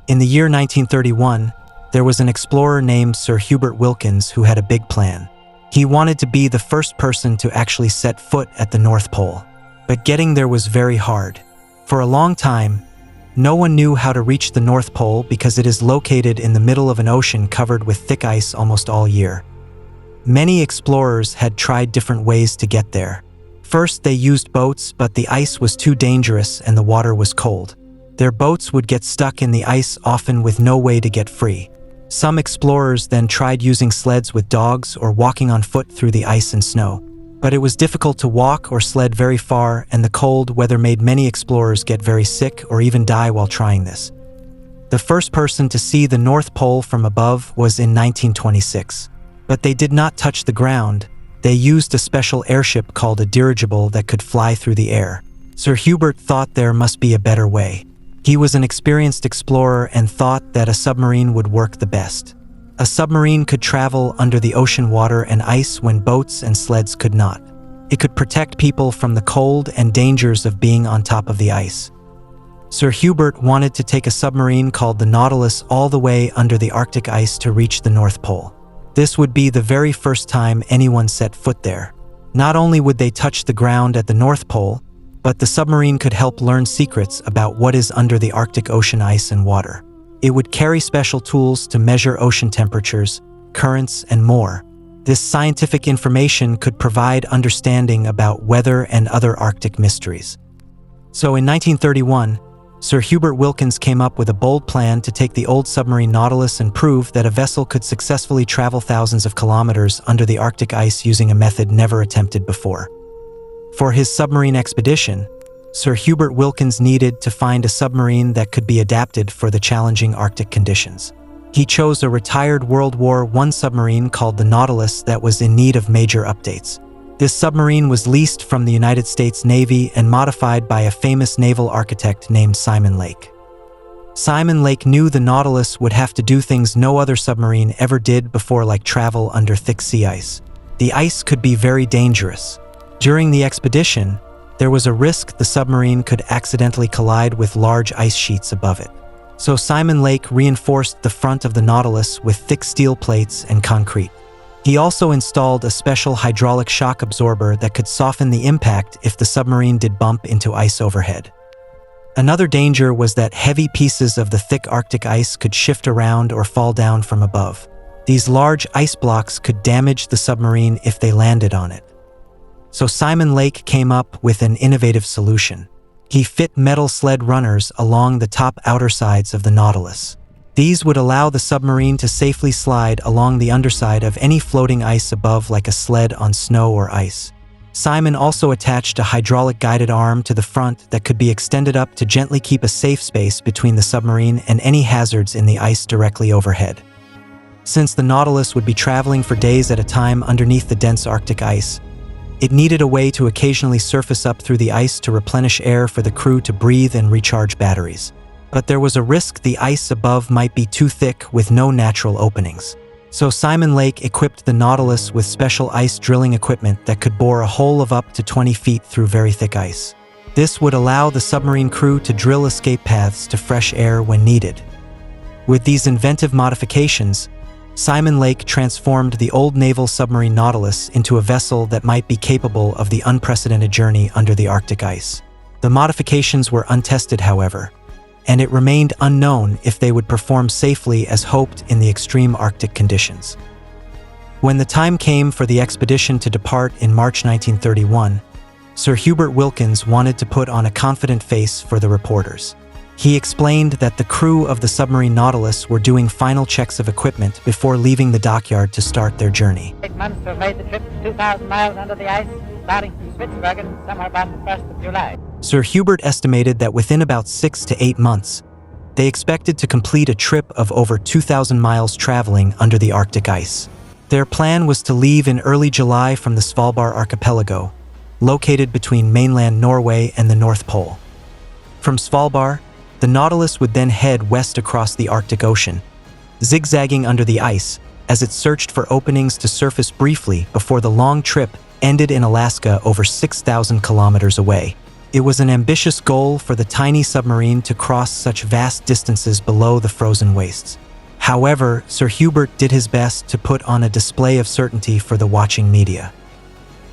In the year 1931, there was an explorer named Sir Hubert Wilkins who had a big plan. He wanted to be the first person to actually set foot at the North Pole. But getting there was very hard. For a long time, no one knew how to reach the North Pole because it is located in the middle of an ocean covered with thick ice almost all year. Many explorers had tried different ways to get there. First, they used boats, but the ice was too dangerous and the water was cold. Their boats would get stuck in the ice, often with no way to get free. Some explorers then tried using sleds with dogs or walking on foot through the ice and snow. But it was difficult to walk or sled very far, and the cold weather made many explorers get very sick or even die while trying this. The first person to see the North Pole from above was in 1926. But they did not touch the ground. They used a special airship called a dirigible that could fly through the air. Sir Hubert thought there must be a better way. He was an experienced explorer and thought that a submarine would work the best. A submarine could travel under the ocean water and ice when boats and sleds could not. It could protect people from the cold and dangers of being on top of the ice. Sir Hubert wanted to take a submarine called the Nautilus all the way under the Arctic ice to reach the North Pole. This would be the very first time anyone set foot there. Not only would they touch the ground at the North Pole, but the submarine could help learn secrets about what is under the Arctic Ocean ice and water. It would carry special tools to measure ocean temperatures, currents, and more. This scientific information could provide understanding about weather and other Arctic mysteries. So in 1931, Sir Hubert Wilkins came up with a bold plan to take the old submarine Nautilus and prove that a vessel could successfully travel thousands of kilometers under the Arctic ice using a method never attempted before. For his submarine expedition, Sir Hubert Wilkins needed to find a submarine that could be adapted for the challenging Arctic conditions. He chose a retired World War I submarine called the Nautilus that was in need of major updates. This submarine was leased from the United States Navy and modified by a famous naval architect named Simon Lake. Simon Lake knew the Nautilus would have to do things no other submarine ever did before, like travel under thick sea ice. The ice could be very dangerous. During the expedition, there was a risk the submarine could accidentally collide with large ice sheets above it. So Simon Lake reinforced the front of the Nautilus with thick steel plates and concrete. He also installed a special hydraulic shock absorber that could soften the impact if the submarine did bump into ice overhead. Another danger was that heavy pieces of the thick Arctic ice could shift around or fall down from above. These large ice blocks could damage the submarine if they landed on it. So Simon Lake came up with an innovative solution. He fit metal sled runners along the top outer sides of the Nautilus. These would allow the submarine to safely slide along the underside of any floating ice above, like a sled on snow or ice. Simon also attached a hydraulic guided arm to the front that could be extended up to gently keep a safe space between the submarine and any hazards in the ice directly overhead. Since the Nautilus would be traveling for days at a time underneath the dense Arctic ice, it needed a way to occasionally surface up through the ice to replenish air for the crew to breathe and recharge batteries. But there was a risk the ice above might be too thick with no natural openings. So Simon Lake equipped the Nautilus with special ice drilling equipment that could bore a hole of up to 20 feet through very thick ice. This would allow the submarine crew to drill escape paths to fresh air when needed. With these inventive modifications, Simon Lake transformed the old naval submarine Nautilus into a vessel that might be capable of the unprecedented journey under the Arctic ice. The modifications were untested, however, and it remained unknown if they would perform safely as hoped in the extreme Arctic conditions. When the time came for the expedition to depart in March 1931, Sir Hubert Wilkins wanted to put on a confident face for the reporters. He explained that the crew of the submarine Nautilus were doing final checks of equipment before leaving the dockyard to start their journey. 8 months to have made the trip 2,000 miles under the ice, starting from Spitsbergen somewhere about the 1st of July. Sir Hubert estimated that within about 6 to 8 months, they expected to complete a trip of over 2,000 miles traveling under the Arctic ice. Their plan was to leave in early July from the Svalbard archipelago, located between mainland Norway and the North Pole. From Svalbard, the Nautilus would then head west across the Arctic Ocean, zigzagging under the ice as it searched for openings to surface briefly before the long trip ended in Alaska over 6,000 kilometers away. It was an ambitious goal for the tiny submarine to cross such vast distances below the frozen wastes. However, Sir Hubert did his best to put on a display of certainty for the watching media.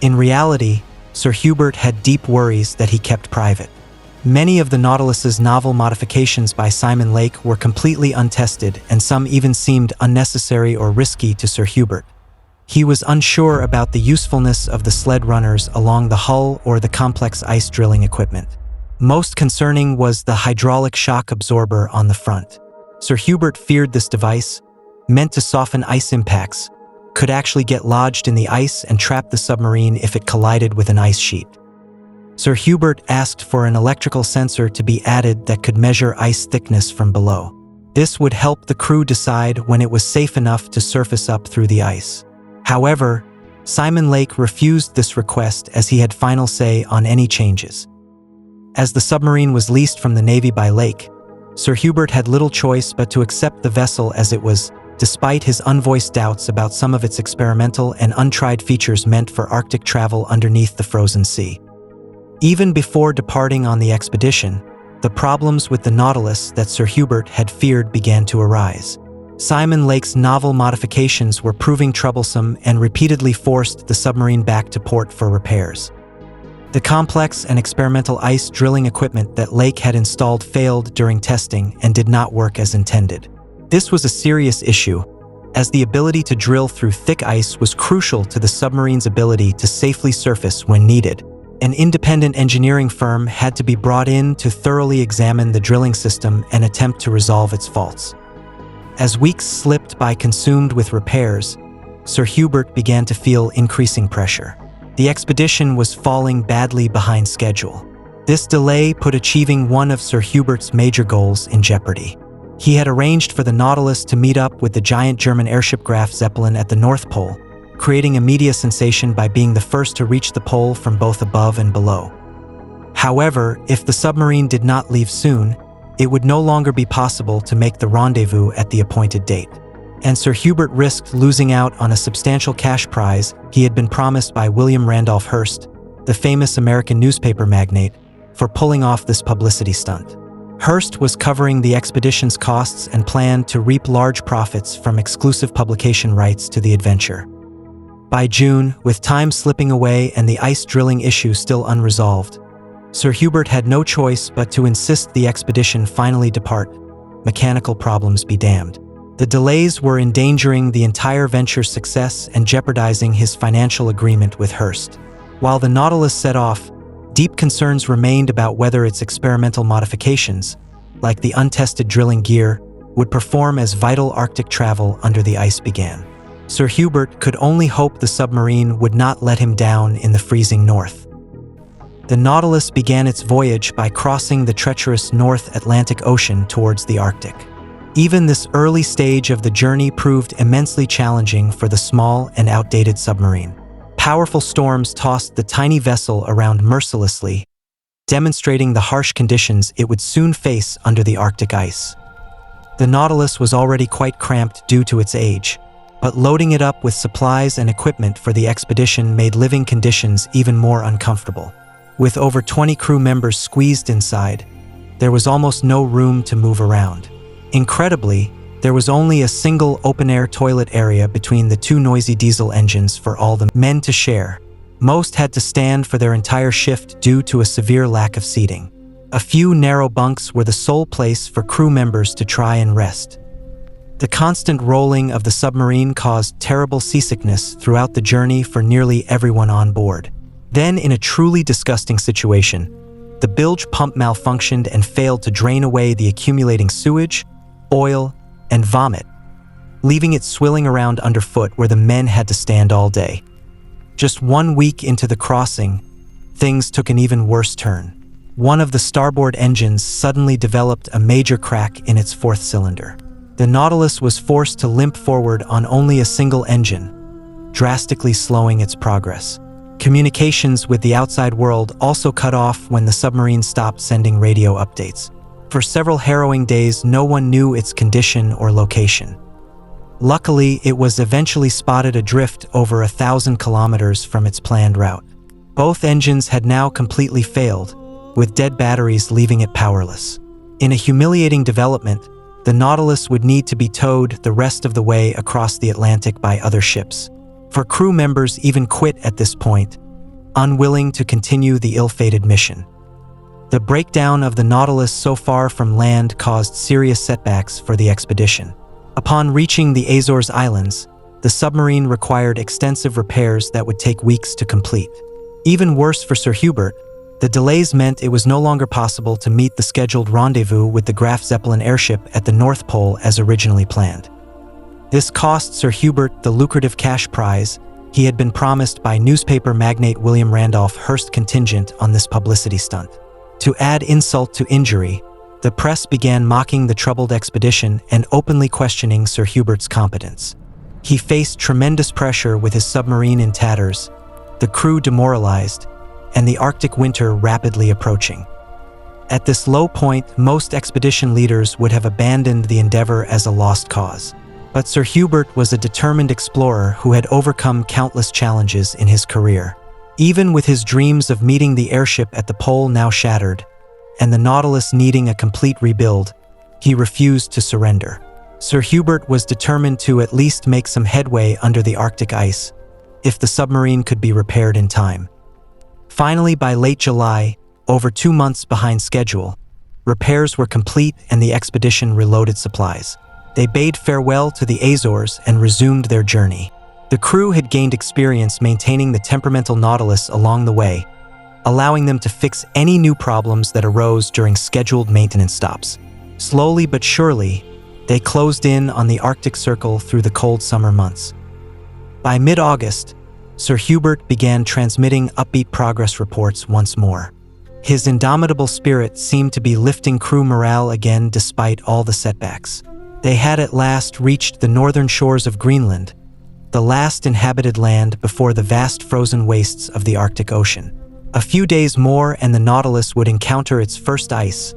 In reality, Sir Hubert had deep worries that he kept private. Many of the Nautilus's novel modifications by Simon Lake were completely untested, and some even seemed unnecessary or risky to Sir Hubert. He was unsure about the usefulness of the sled runners along the hull or the complex ice drilling equipment. Most concerning was the hydraulic shock absorber on the front. Sir Hubert feared this device, meant to soften ice impacts, could actually get lodged in the ice and trap the submarine if it collided with an ice sheet. Sir Hubert asked for an electrical sensor to be added that could measure ice thickness from below. This would help the crew decide when it was safe enough to surface up through the ice. However, Simon Lake refused this request as he had final say on any changes. As the submarine was leased from the Navy by Lake, Sir Hubert had little choice but to accept the vessel as it was, despite his unvoiced doubts about some of its experimental and untried features meant for Arctic travel underneath the frozen sea. Even before departing on the expedition, the problems with the Nautilus that Sir Hubert had feared began to arise. Simon Lake's novel modifications were proving troublesome and repeatedly forced the submarine back to port for repairs. The complex and experimental ice drilling equipment that Lake had installed failed during testing and did not work as intended. This was a serious issue, as the ability to drill through thick ice was crucial to the submarine's ability to safely surface when needed. An independent engineering firm had to be brought in to thoroughly examine the drilling system and attempt to resolve its faults. As weeks slipped by consumed with repairs, Sir Hubert began to feel increasing pressure. The expedition was falling badly behind schedule. This delay put achieving one of Sir Hubert's major goals in jeopardy. He had arranged for the Nautilus to meet up with the giant German airship Graf Zeppelin at the North Pole, creating a media sensation by being the first to reach the pole from both above and below. However, if the submarine did not leave soon, it would no longer be possible to make the rendezvous at the appointed date. And Sir Hubert risked losing out on a substantial cash prize he had been promised by William Randolph Hearst, the famous American newspaper magnate, for pulling off this publicity stunt. Hearst was covering the expedition's costs and planned to reap large profits from exclusive publication rights to the adventure. By June, with time slipping away and the ice drilling issue still unresolved, Sir Hubert had no choice but to insist the expedition finally depart. Mechanical problems be damned. The delays were endangering the entire venture's success and jeopardizing his financial agreement with Hearst. While the Nautilus set off, deep concerns remained about whether its experimental modifications, like the untested drilling gear, would perform as vital Arctic travel under the ice began. Sir Hubert could only hope the submarine would not let him down in the freezing north. The Nautilus began its voyage by crossing the treacherous North Atlantic Ocean towards the Arctic. Even this early stage of the journey proved immensely challenging for the small and outdated submarine. Powerful storms tossed the tiny vessel around mercilessly, demonstrating the harsh conditions it would soon face under the Arctic ice. The Nautilus was already quite cramped due to its age, but loading it up with supplies and equipment for the expedition made living conditions even more uncomfortable. With over 20 crew members squeezed inside, there was almost no room to move around. Incredibly, there was only a single open-air toilet area between the two noisy diesel engines for all the men to share. Most had to stand for their entire shift due to a severe lack of seating. A few narrow bunks were the sole place for crew members to try and rest. The constant rolling of the submarine caused terrible seasickness throughout the journey for nearly everyone on board. Then, in a truly disgusting situation, the bilge pump malfunctioned and failed to drain away the accumulating sewage, oil, and vomit, leaving it swilling around underfoot where the men had to stand all day. Just 1 week into the crossing, things took an even worse turn. One of the starboard engines suddenly developed a major crack in its fourth cylinder. The Nautilus was forced to limp forward on only a single engine, drastically slowing its progress. Communications with the outside world also cut off when the submarine stopped sending radio updates. For several harrowing days, no one knew its condition or location. Luckily, it was eventually spotted adrift over 1,000 kilometers from its planned route. Both engines had now completely failed, with dead batteries leaving it powerless. In a humiliating development, the Nautilus would need to be towed the rest of the way across the Atlantic by other ships. For crew members even quit at this point, unwilling to continue the ill-fated mission. The breakdown of the Nautilus so far from land caused serious setbacks for the expedition. Upon reaching the Azores Islands, the submarine required extensive repairs that would take weeks to complete. Even worse for Sir Hubert, the delays meant it was no longer possible to meet the scheduled rendezvous with the Graf Zeppelin airship at the North Pole as originally planned. This cost Sir Hubert the lucrative cash prize he had been promised by newspaper magnate William Randolph Hearst contingent on this publicity stunt. To add insult to injury, the press began mocking the troubled expedition and openly questioning Sir Hubert's competence. He faced tremendous pressure with his submarine in tatters, the crew demoralized, and the Arctic winter rapidly approaching. At this low point, most expedition leaders would have abandoned the endeavor as a lost cause. But Sir Hubert was a determined explorer who had overcome countless challenges in his career. Even with his dreams of meeting the airship at the pole now shattered, and the Nautilus needing a complete rebuild, he refused to surrender. Sir Hubert was determined to at least make some headway under the Arctic ice, if the submarine could be repaired in time. Finally, by late July, over 2 months behind schedule, repairs were complete and the expedition reloaded supplies. They bade farewell to the Azores and resumed their journey. The crew had gained experience maintaining the temperamental Nautilus along the way, allowing them to fix any new problems that arose during scheduled maintenance stops. Slowly but surely, they closed in on the Arctic Circle through the cold summer months. By mid-August, Sir Hubert began transmitting upbeat progress reports once more. His indomitable spirit seemed to be lifting crew morale again despite all the setbacks. They had at last reached the northern shores of Greenland, the last inhabited land before the vast frozen wastes of the Arctic Ocean. A few days more and the Nautilus would encounter its first ice,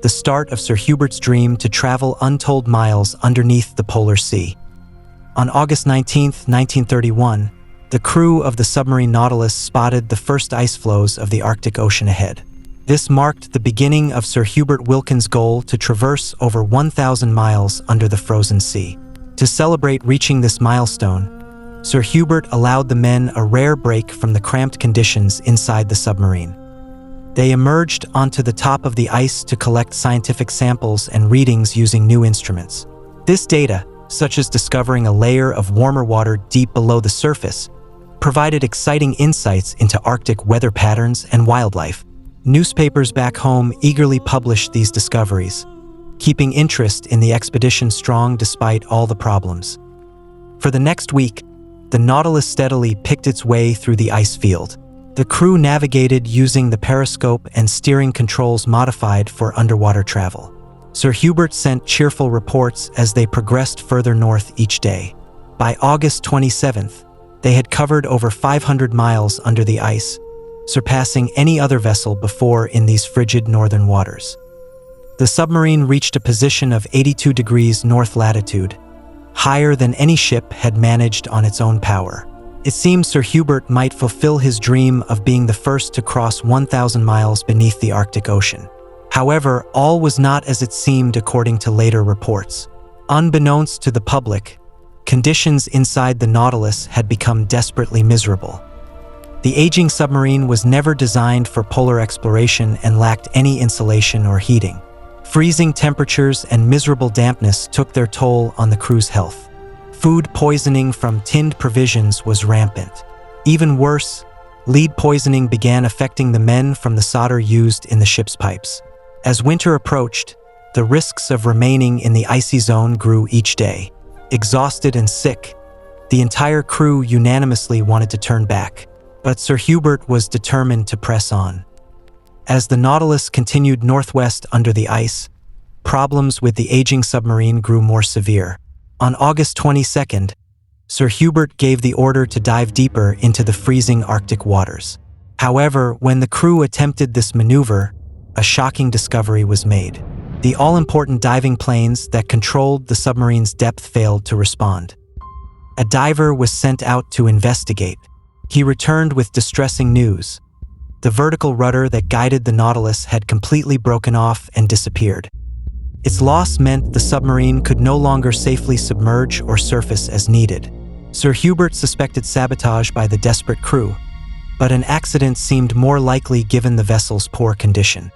the start of Sir Hubert's dream to travel untold miles underneath the polar sea. On August 19, 1931, the crew of the submarine Nautilus spotted the first ice floes of the Arctic Ocean ahead. This marked the beginning of Sir Hubert Wilkins' goal to traverse over 1,000 miles under the frozen sea. To celebrate reaching this milestone, Sir Hubert allowed the men a rare break from the cramped conditions inside the submarine. They emerged onto the top of the ice to collect scientific samples and readings using new instruments. This data, such as discovering a layer of warmer water deep below the surface, provided exciting insights into Arctic weather patterns and wildlife. Newspapers back home eagerly published these discoveries, keeping interest in the expedition strong despite all the problems. For the next week, the Nautilus steadily picked its way through the ice field. The crew navigated using the periscope and steering controls modified for underwater travel. Sir Hubert sent cheerful reports as they progressed further north each day. By August 27th, they had covered over 500 miles under the ice, surpassing any other vessel before in these frigid northern waters. The submarine reached a position of 82 degrees north latitude, higher than any ship had managed on its own power. It seemed Sir Hubert might fulfill his dream of being the first to cross 1,000 miles beneath the Arctic Ocean. However, all was not as it seemed according to later reports. Unbeknownst to the public, conditions inside the Nautilus had become desperately miserable. The aging submarine was never designed for polar exploration and lacked any insulation or heating. Freezing temperatures and miserable dampness took their toll on the crew's health. Food poisoning from tinned provisions was rampant. Even worse, lead poisoning began affecting the men from the solder used in the ship's pipes. As winter approached, the risks of remaining in the icy zone grew each day. Exhausted and sick, the entire crew unanimously wanted to turn back. But Sir Hubert was determined to press on. As the Nautilus continued northwest under the ice, problems with the aging submarine grew more severe. On August 22nd, Sir Hubert gave the order to dive deeper into the freezing Arctic waters. However, when the crew attempted this maneuver, a shocking discovery was made. The all-important diving planes that controlled the submarine's depth failed to respond. A diver was sent out to investigate. He returned with distressing news. The vertical rudder that guided the Nautilus had completely broken off and disappeared. Its loss meant the submarine could no longer safely submerge or surface as needed. Sir Hubert suspected sabotage by the desperate crew, but an accident seemed more likely given the vessel's poor condition.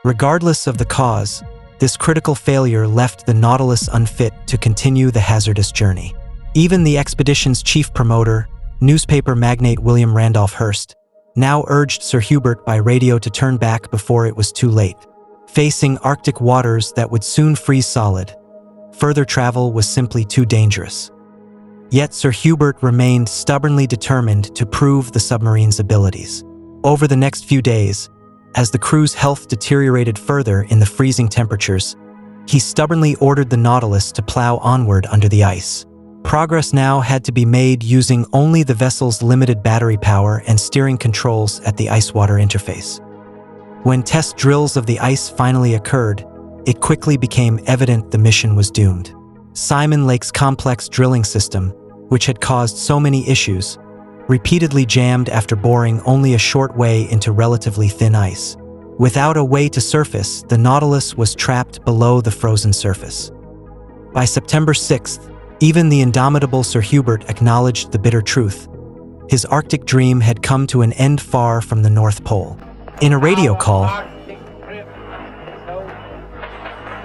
Regardless of the cause, this critical failure left the Nautilus unfit to continue the hazardous journey. Even the expedition's chief promoter, newspaper magnate William Randolph Hearst, now urged Sir Hubert by radio to turn back before it was too late. Facing Arctic waters that would soon freeze solid, further travel was simply too dangerous. Yet Sir Hubert remained stubbornly determined to prove the submarine's abilities. Over the next few days, as the crew's health deteriorated further in the freezing temperatures, he stubbornly ordered the Nautilus to plow onward under the ice. Progress now had to be made using only the vessel's limited battery power and steering controls at the ice-water interface. When test drills of the ice finally occurred, it quickly became evident the mission was doomed. Simon Lake's complex drilling system, which had caused so many issues, repeatedly jammed after boring only a short way into relatively thin ice. Without a way to surface, the Nautilus was trapped below the frozen surface. By September 6th, even the indomitable Sir Hubert acknowledged the bitter truth. His Arctic dream had come to an end far from the North Pole. In a radio call,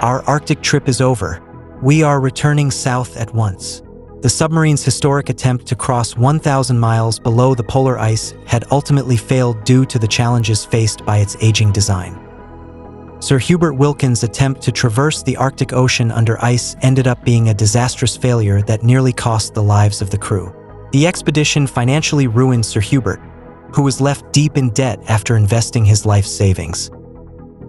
"Our Arctic trip is over. We are returning south at once." The submarine's historic attempt to cross 1,000 miles below the polar ice had ultimately failed due to the challenges faced by its aging design. Sir Hubert Wilkins' attempt to traverse the Arctic Ocean under ice ended up being a disastrous failure that nearly cost the lives of the crew. The expedition financially ruined Sir Hubert, who was left deep in debt after investing his life savings.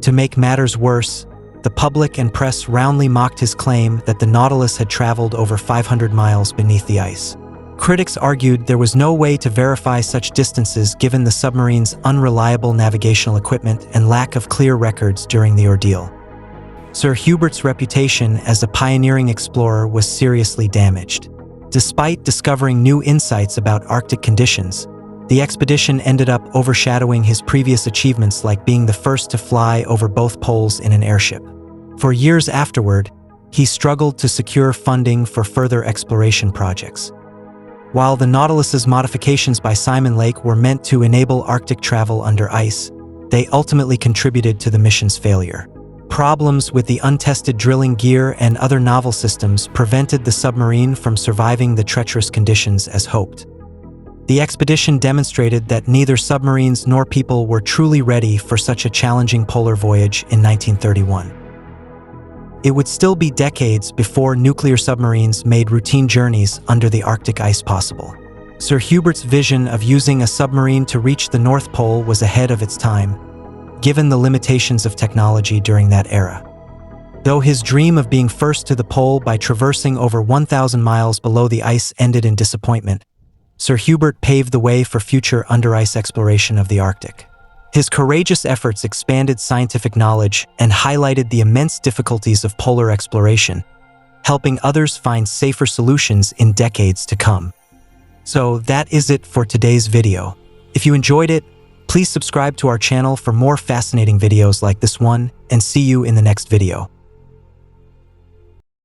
To make matters worse, the public and press roundly mocked his claim that the Nautilus had traveled over 500 miles beneath the ice. Critics argued there was no way to verify such distances given the submarine's unreliable navigational equipment and lack of clear records during the ordeal. Sir Hubert's reputation as a pioneering explorer was seriously damaged. Despite discovering new insights about Arctic conditions, the expedition ended up overshadowing his previous achievements, like being the first to fly over both poles in an airship. For years afterward, he struggled to secure funding for further exploration projects. While the Nautilus's modifications by Simon Lake were meant to enable Arctic travel under ice, they ultimately contributed to the mission's failure. Problems with the untested drilling gear and other novel systems prevented the submarine from surviving the treacherous conditions as hoped. The expedition demonstrated that neither submarines nor people were truly ready for such a challenging polar voyage in 1931. It would still be decades before nuclear submarines made routine journeys under the Arctic ice possible. Sir Hubert's vision of using a submarine to reach the North Pole was ahead of its time, given the limitations of technology during that era. Though his dream of being first to the pole by traversing over 1,000 miles below the ice ended in disappointment, Sir Hubert paved the way for future under-ice exploration of the Arctic. His courageous efforts expanded scientific knowledge and highlighted the immense difficulties of polar exploration, helping others find safer solutions in decades to come. So that is it for today's video. If you enjoyed it, please subscribe to our channel for more fascinating videos like this one, and see you in the next video.